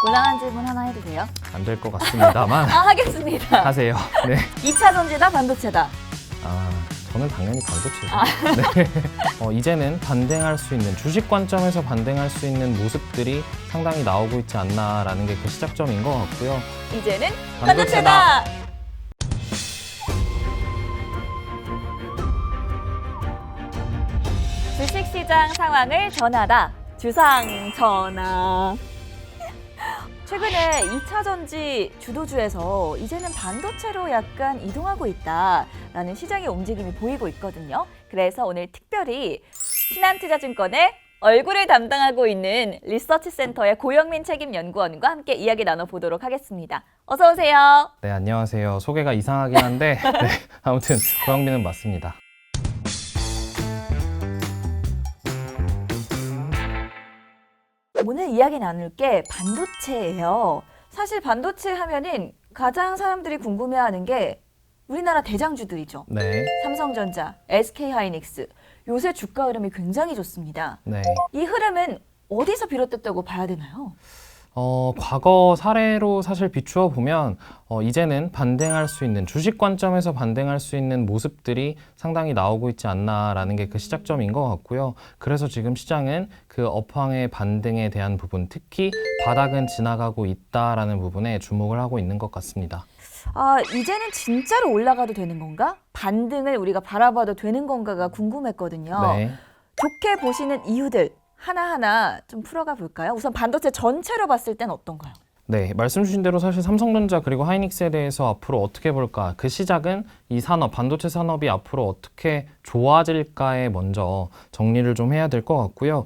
곤란한 질문 하나 해도 돼요? 안 될 것 같습니다만 하겠습니다. 하세요. 네. 2차 전지다 반도체다. 저는 당연히 반도체죠. 네. 이제는 반등할 수 있는, 주식 관점에서 반등할 수 있는 모습들이 상당히 나오고 있지 않나라는 게 그 시작점인 것 같고요. 이제는 반도체다. 반도체다. 주식시장 상황을 전하다. 주상전화. 최근에 2차 전지 주도주에서 이제는 반도체로 약간 이동하고 있다라는 시장의 움직임이 보이고 있거든요. 그래서 오늘 특별히 신한투자증권의 얼굴을 담당하고 있는 리서치센터의 고영민 책임연구원과 함께 이야기 나눠보도록 하겠습니다. 어서 오세요. 네, 안녕하세요. 소개가 이상하긴 한데 네, 아무튼 고영민은 맞습니다. 오늘 이야기 나눌 게 반도체예요. 사실 반도체 하면은 가장 사람들이 궁금해하는 게 우리나라 대장주들이죠. 네, 삼성전자, SK하이닉스. 요새 주가 흐름이 굉장히 좋습니다. 네. 이 흐름은 어디서 비롯됐다고 봐야 되나요? 과거 사례로 사실 비추어 보면 이제는 반등할 수 있는, 주식 관점에서 반등할 수 있는 모습들이 상당히 나오고 있지 않나라는 게 그 시작점인 것 같고요. 그래서 지금 시장은 그 업황의 반등에 대한 부분, 특히 바닥은 지나가고 있다라는 부분에 주목을 하고 있는 것 같습니다. 이제는 진짜로 올라가도 되는 건가? 반등을 우리가 바라봐도 되는 건가가 궁금했거든요. 네. 좋게 보시는 이유들 하나하나 좀 풀어가 볼까요? 우선 반도체 전체로 봤을 땐 어떤가요? 네, 말씀 주신 대로 사실 삼성전자 그리고 하이닉스에 대해서 앞으로 어떻게 볼까? 그 시작은 이 산업, 반도체 산업이 앞으로 어떻게 좋아질까에 먼저 정리를 좀 해야 될 것 같고요.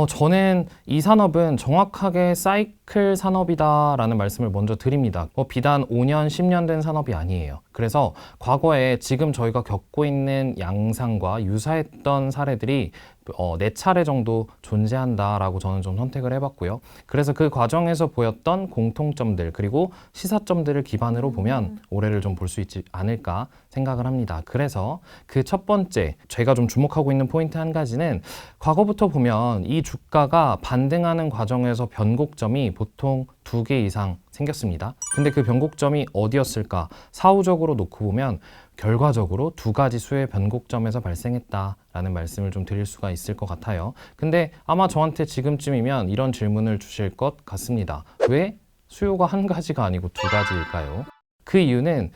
저는 이 산업은 정확하게 사이클 산업이다라는 말씀을 먼저 드립니다. 비단 5년, 10년 된 산업이 아니에요. 그래서 과거에 지금 저희가 겪고 있는 양상과 유사했던 사례들이 4차례 정도 존재한다라고 저는 좀 선택을 해봤고요. 그래서 그 과정에서 보였던 공통점들 그리고 시사점들을 기반으로 보면 올해를 좀 볼 수 있지 않을까 생각을 합니다. 그래서 그 첫 번째 제가 좀 주목하고 있는 포인트 한 가지는 과거부터 보면 이 주가가 반등하는 과정에서 변곡점이 보통 2개 이상 생겼습니다. 근데 그 변곡점이 어디였을까? 사후적으로 놓고 보면 결과적으로 2가지 수의 변곡점에서 발생했다라는 말씀을 좀 드릴 수가 있을 것 같아요. 근데 아마 저한테 지금쯤이면 이런 질문을 주실 것 같습니다. 왜 수요가 1가지가 아니고 2가지일까요? 그 이유는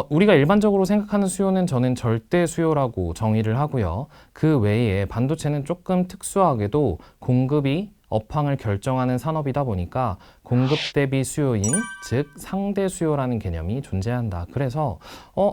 우리가 일반적으로 생각하는 수요는 저는 절대 수요라고 정의를 하고요. 그 외에 반도체는 조금 특수하게도 공급이 업황을 결정하는 산업이다 보니까 공급 대비 수요인, 즉 상대 수요라는 개념이 존재한다. 그래서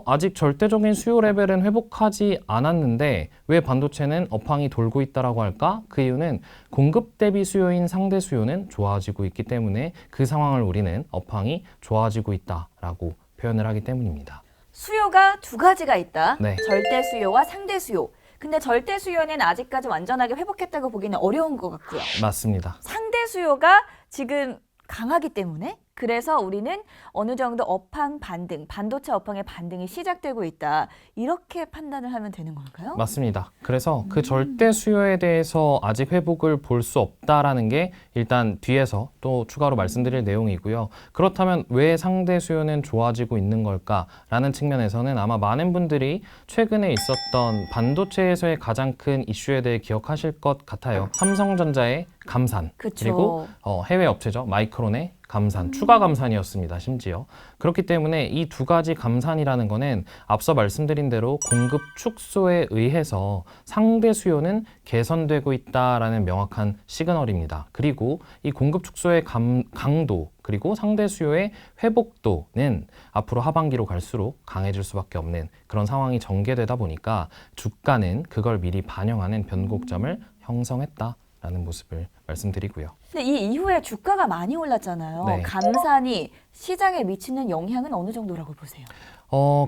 아직 절대적인 수요 레벨은 회복하지 않았는데 왜 반도체는 업황이 돌고 있다라고 할까? 그 이유는 공급 대비 수요인 상대 수요는 좋아지고 있기 때문에 그 상황을 우리는 업황이 좋아지고 있다라고 표현을 하기 때문입니다. 수요가 2가지가 있다. 네. 절대 수요와 상대 수요. 근데 절대 수요는 아직까지 완전하게 회복했다고 보기는 어려운 것 같고요. 맞습니다. 상대 수요가 지금 강하기 때문에 그래서 우리는 어느 정도 업황 반등, 반도체 업황의 반등이 시작되고 있다. 이렇게 판단을 하면 되는 걸까요? 맞습니다. 그래서 그 절대 수요에 대해서 아직 회복을 볼 수 없다라는 게 일단 뒤에서 또 추가로 말씀드릴 내용이고요. 그렇다면 왜 상대 수요는 좋아지고 있는 걸까라는 측면에서는 아마 많은 분들이 최근에 있었던 반도체에서의 가장 큰 이슈에 대해 기억하실 것 같아요. 삼성전자의 감산, 그쵸. 그리고 해외 업체죠. 마이크론의 감산, 추가 감산이었습니다. 심지어. 그렇기 때문에 이 2가지 감산이라는 거는 앞서 말씀드린 대로 공급 축소에 의해서 상대 수요는 개선되고 있다라는 명확한 시그널입니다. 그리고 이 공급 축소의 강도 그리고 상대 수요의 회복도는 앞으로 하반기로 갈수록 강해질 수밖에 없는 그런 상황이 전개되다 보니까 주가는 그걸 미리 반영하는 변곡점을 형성했다. 라는 모습을 말씀드리고요. 근데 이 이후에 주가가 많이 올랐잖아요. 네. 감산이 시장에 미치는 영향은 어느 정도라고 보세요?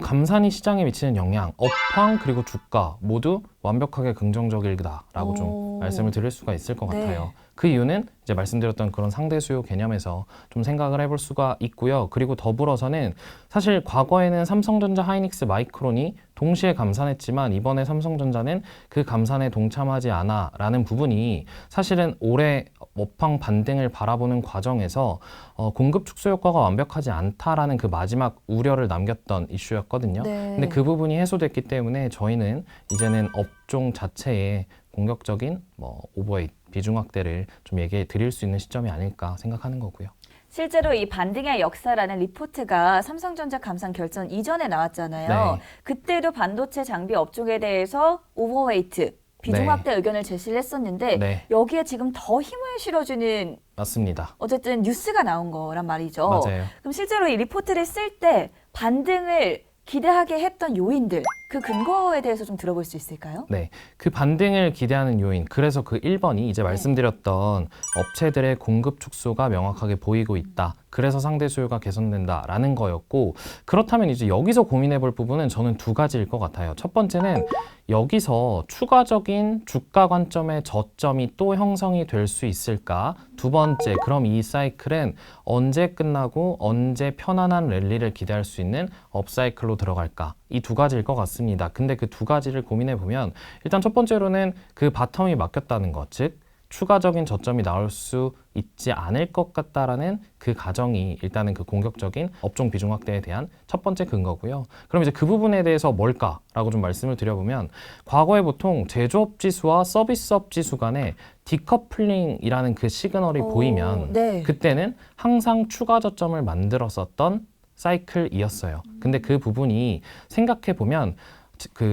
감산이 시장에 미치는 영향, 업황 그리고 주가 모두 완벽하게 긍정적이다라고 좀 말씀을 드릴 수가 있을 것 네. 같아요. 그 이유는 이제 말씀드렸던 그런 상대 수요 개념에서 좀 생각을 해볼 수가 있고요. 그리고 더불어서는 사실 과거에는 삼성전자, 하이닉스, 마이크론이 동시에 감산했지만 이번에 삼성전자는 그 감산에 동참하지 않아라는 부분이 사실은 올해 업황 반등을 바라보는 과정에서 공급 축소 효과가 완벽하지 않다라는 그 마지막 우려를 남겼던 이슈였거든요. 네. 근데 그 부분이 해소됐기 때문에 저희는 이제는 업종 자체에 공격적인 오버웨이트, 비중 확대를 좀 얘기해 드릴 수 있는 시점이 아닐까 생각하는 거고요. 실제로 이 반등의 역사라는 리포트가 삼성전자 감산 결정 이전에 나왔잖아요. 네. 그때도 반도체 장비 업종에 대해서 오버웨이트, 비중 네. 확대 의견을 제시를 했었는데 네, 여기에 지금 더 힘을 실어주는 맞습니다. 어쨌든 뉴스가 나온 거란 말이죠. 맞아요. 그럼 실제로 이 리포트를 쓸 때 반등을 기대하게 했던 요인들, 그 근거에 대해서 좀 들어볼 수 있을까요? 네, 그 반등을 기대하는 요인, 그래서 그 1번이 이제 말씀드렸던 업체들의 공급 축소가 명확하게 보이고 있다. 그래서 상대 수요가 개선된다라는 거였고, 그렇다면 이제 여기서 고민해 볼 부분은 저는 두 가지일 것 같아요. 첫 번째는 여기서 추가적인 주가 관점의 저점이 또 형성이 될 수 있을까? 두 번째, 그럼 이 사이클은 언제 끝나고 언제 편안한 랠리를 기대할 수 있는 업사이클로 들어갈까? 이 두 가지일 것 같습니다. 근데 그 두 가지를 고민해 보면 일단 첫 번째로는 그 바텀이 막혔다는 것, 즉 추가적인 저점이 나올 수 있지 않을 것 같다라는 그 가정이 일단은 그 공격적인 업종 비중 확대에 대한 첫 번째 근거고요. 그럼 이제 그 부분에 대해서 뭘까라고 좀 말씀을 드려보면 과거에 보통 제조업 지수와 서비스업 지수 간에 디커플링이라는 그 시그널이 보이면 네. 그때는 항상 추가 저점을 만들었었던 사이클이었어요. 근데 그 부분이 생각해 보면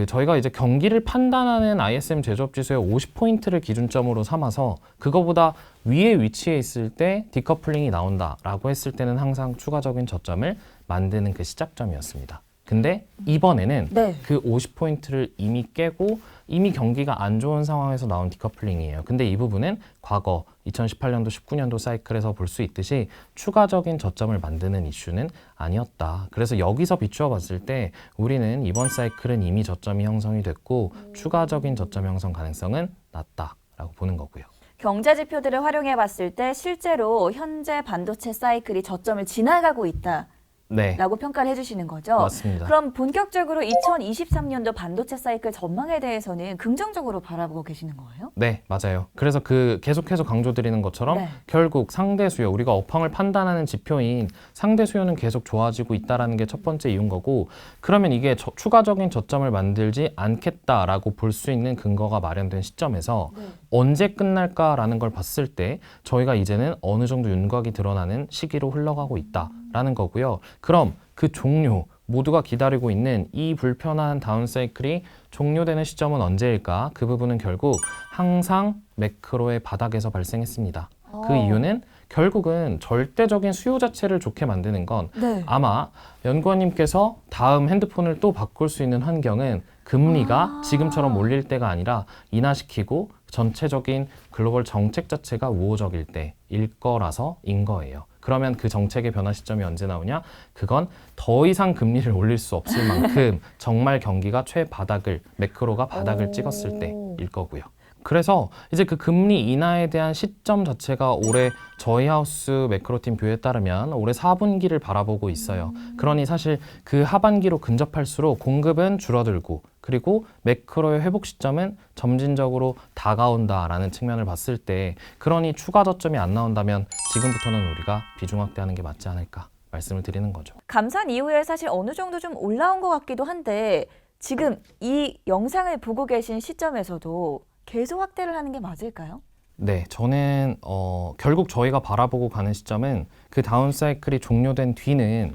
저희가 이제 경기를 판단하는 ISM 제조업 지수의 50포인트를 기준점으로 삼아서 그거보다 위에 위치해 있을 때 디커플링이 나온다라고 했을 때는 항상 추가적인 저점을 만드는 그 시작점이었습니다. 근데 이번에는 네. 그 50포인트를 이미 깨고 이미 경기가 안 좋은 상황에서 나온 디커플링이에요. 근데 이 부분은 과거 2018년도, 19년도 사이클에서 볼 수 있듯이 추가적인 저점을 만드는 이슈는 아니었다. 그래서 여기서 비추어 봤을 때 우리는 이번 사이클은 이미 저점이 형성이 됐고 추가적인 저점 형성 가능성은 낮다라고 보는 거고요. 경제 지표들을 활용해 봤을 때 실제로 현재 반도체 사이클이 저점을 지나가고 있다. 네, 라고 평가를 해주시는 거죠. 맞습니다. 그럼 본격적으로 2023년도 반도체 사이클 전망에 대해서는 긍정적으로 바라보고 계시는 거예요? 네, 맞아요. 그래서 계속해서 강조드리는 것처럼 네. 결국 상대 수요, 우리가 업황을 판단하는 지표인 상대 수요는 계속 좋아지고 있다는 게 첫 번째 이유인 거고, 그러면 이게 추가적인 저점을 만들지 않겠다라고 볼 수 있는 근거가 마련된 시점에서 네. 언제 끝날까라는 걸 봤을 때 저희가 이제는 어느 정도 윤곽이 드러나는 시기로 흘러가고 있다라는 거고요. 그럼 그 종료, 모두가 기다리고 있는 이 불편한 다운사이클이 종료되는 시점은 언제일까? 그 부분은 결국 항상 매크로의 바닥에서 발생했습니다. 그 이유는 결국은 절대적인 수요 자체를 좋게 만드는 건 네. 아마 연구원님께서 다음 핸드폰을 또 바꿀 수 있는 환경은 금리가 지금처럼 올릴 때가 아니라 인하시키고 전체적인 글로벌 정책 자체가 우호적일 때일 거라서인 거예요. 그러면 그 정책의 변화 시점이 언제 나오냐? 그건 더 이상 금리를 올릴 수 없을 만큼 정말 경기가 최바닥을, 매크로가 바닥을 찍었을 때일 거고요. 그래서 이제 그 금리 인하에 대한 시점 자체가 올해 저희 하우스 매크로팀 뷰에 따르면 올해 4분기를 바라보고 있어요. 그러니 사실 그 하반기로 근접할수록 공급은 줄어들고 그리고 매크로의 회복 시점은 점진적으로 다가온다라는 측면을 봤을 때, 그러니 추가 저점이 안 나온다면 지금부터는 우리가 비중 확대하는 게 맞지 않을까 말씀을 드리는 거죠. 감산 이후에 사실 어느 정도 좀 올라온 것 같기도 한데 지금 이 영상을 보고 계신 시점에서도 계속 확대를 하는 게 맞을까요? 네, 저는 결국 저희가 바라보고 가는 시점은 그 다운 사이클이 종료된 뒤는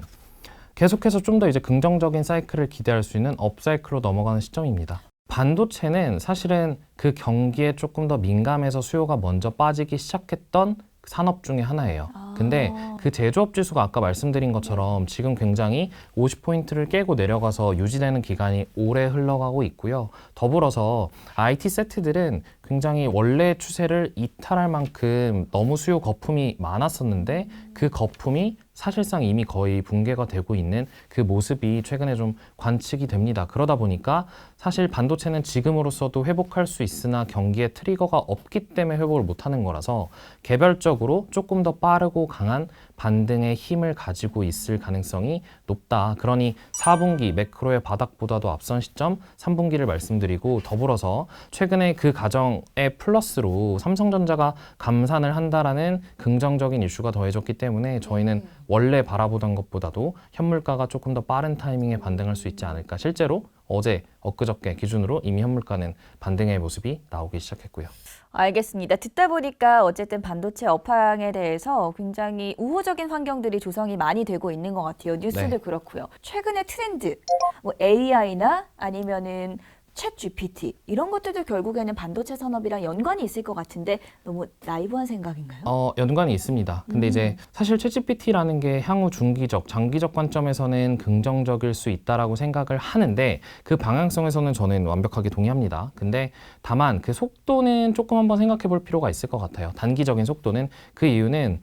계속해서 좀 더 이제 긍정적인 사이클을 기대할 수 있는 업 사이클로 넘어가는 시점입니다. 반도체는 사실은 그 경기에 조금 더 민감해서 수요가 먼저 빠지기 시작했던 산업 중에 하나예요. 근데 그 제조업 지수가 아까 말씀드린 것처럼 지금 굉장히 50포인트를 깨고 내려가서 유지되는 기간이 오래 흘러가고 있고요. 더불어서 IT 세트들은 굉장히 원래 추세를 이탈할 만큼 너무 수요 거품이 많았었는데 그 거품이 사실상 이미 거의 붕괴가 되고 있는 그 모습이 최근에 좀 관측이 됩니다. 그러다 보니까 사실 반도체는 지금으로서도 회복할 수 있으나 경기에 트리거가 없기 때문에 회복을 못하는 거라서 개별적으로 조금 더 빠르고 강한 반등의 힘을 가지고 있을 가능성이 높다. 그러니 4분기 매크로의 바닥보다도 앞선 시점 3분기를 말씀드리고 더불어서 최근에 그 가정의 플러스로 삼성전자가 감산을 한다라는 긍정적인 이슈가 더해졌기 때문에 저희는 원래 바라보던 것보다도 현물가가 조금 더 빠른 타이밍에 반등할 수 있지 않을까. 실제로 어제, 엊그저께 기준으로 이미 현물가는 반등의 모습이 나오기 시작했고요. 알겠습니다. 듣다 보니까 어쨌든 반도체 업황에 대해서 굉장히 우호적인 환경들이 조성이 많이 되고 있는 것 같아요. 뉴스도 네. 그렇고요. 최근의 트렌드, 뭐 AI나 아니면은 챗 GPT 이런 것들도 결국에는 반도체 산업이랑 연관이 있을 것 같은데 너무 나이브한 생각인가요? 연관이 있습니다. 근데 이제 사실 챗GPT라는 게 향후 중기적, 장기적 관점에서는 긍정적일 수 있다라고 생각을 하는데 그 방향성에서는 저는 완벽하게 동의합니다. 근데 다만 그 속도는 조금 한번 생각해 볼 필요가 있을 것 같아요. 단기적인 속도는. 그 이유는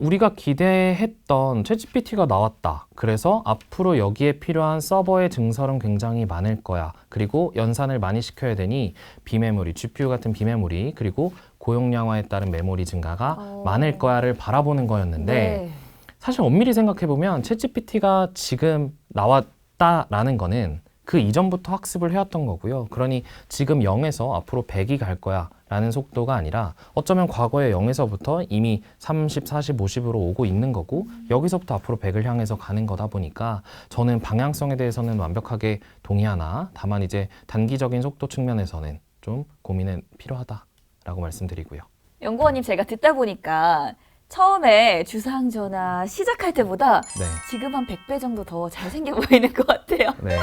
우리가 기대했던 챗GPT가 나왔다. 그래서 앞으로 여기에 필요한 서버의 증설은 굉장히 많을 거야. 그리고 연산을 많이 시켜야 되니 비메모리, GPU 같은 비메모리, 그리고 고용량화에 따른 메모리 증가가 많을 거야를 바라보는 거였는데 네. 사실 엄밀히 생각해보면 챗GPT가 지금 나왔다라는 거는 그 이전부터 학습을 해왔던 거고요. 그러니 지금 0에서 앞으로 100이 갈 거야 라는 속도가 아니라 어쩌면 과거의 0에서부터 이미 30, 40, 50으로 오고 있는 거고 여기서부터 앞으로 100을 향해서 가는 거다 보니까 저는 방향성에 대해서는 완벽하게 동의하나 다만 이제 단기적인 속도 측면에서는 좀 고민은 필요하다라고 말씀드리고요. 연구원님 제가 듣다 보니까 처음에 주상전화 시작할 때보다 네. 지금 한 100배 정도 더 잘생겨 보이는 것 같아요. 네.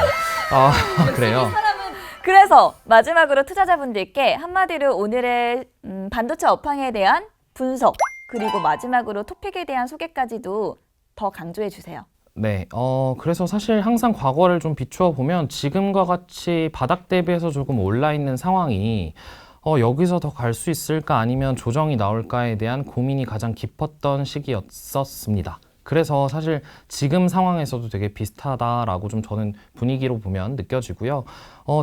그래요? 그래서 마지막으로 투자자분들께 한마디로 오늘의 반도체 업황에 대한 분석 그리고 마지막으로 토픽에 대한 소개까지도 더 강조해 주세요. 네, 그래서 사실 항상 과거를 좀 비추어 보면 지금과 같이 바닥 대비해서 조금 올라 있는 상황이 여기서 더 갈 수 있을까 아니면 조정이 나올까에 대한 고민이 가장 깊었던 시기였었습니다. 그래서 사실 지금 상황에서도 되게 비슷하다라고 좀 저는 분위기로 보면 느껴지고요.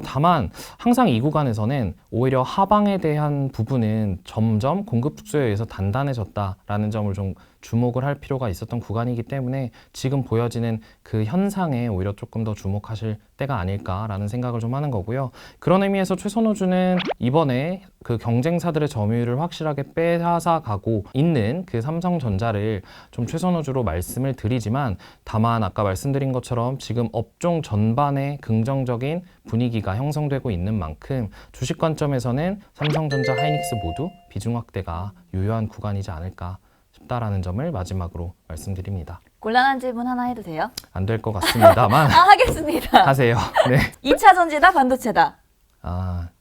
다만 항상 이 구간에서는 오히려 하방에 대한 부분은 점점 공급 축소에 의해서 단단해졌다라는 점을 좀 주목을 할 필요가 있었던 구간이기 때문에 지금 보여지는 그 현상에 오히려 조금 더 주목하실 때가 아닐까라는 생각을 좀 하는 거고요. 그런 의미에서 최선호주는 이번에 그 경쟁사들의 점유율을 확실하게 빼앗아 가고 있는 그 삼성전자를 좀 최선호주로 말씀을 드리지만 다만 아까 말씀드린 것처럼 지금 업종 전반에 긍정적인 분위기가 형성되고 있는 만큼 주식 관점에서는 삼성전자, 하이닉스 모두 비중 확대가 유효한 구간이지 않을까 싶다라는 점을 마지막으로 말씀드립니다. 곤란한 질문 하나 해도 돼요? 안 될 것 같습니다만 하겠습니다. 하세요. 네. 2차 전지다 반도체다.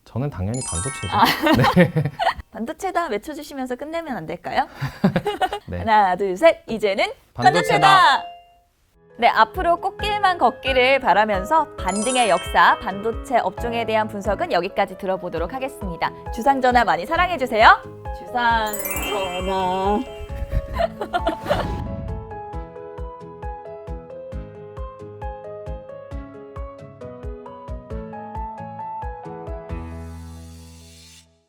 저는 당연히 반도체죠. 반도체다 외쳐주시면서 끝내면 안 될까요? 네. 하나, 둘, 셋. 이제는 반도체다. 네, 앞으로 꽃길만 걷기를 바라면서 반등의 역사, 반도체 업종에 대한 분석은 여기까지 들어보도록 하겠습니다. 주상전화 많이 사랑해주세요. 주상전화.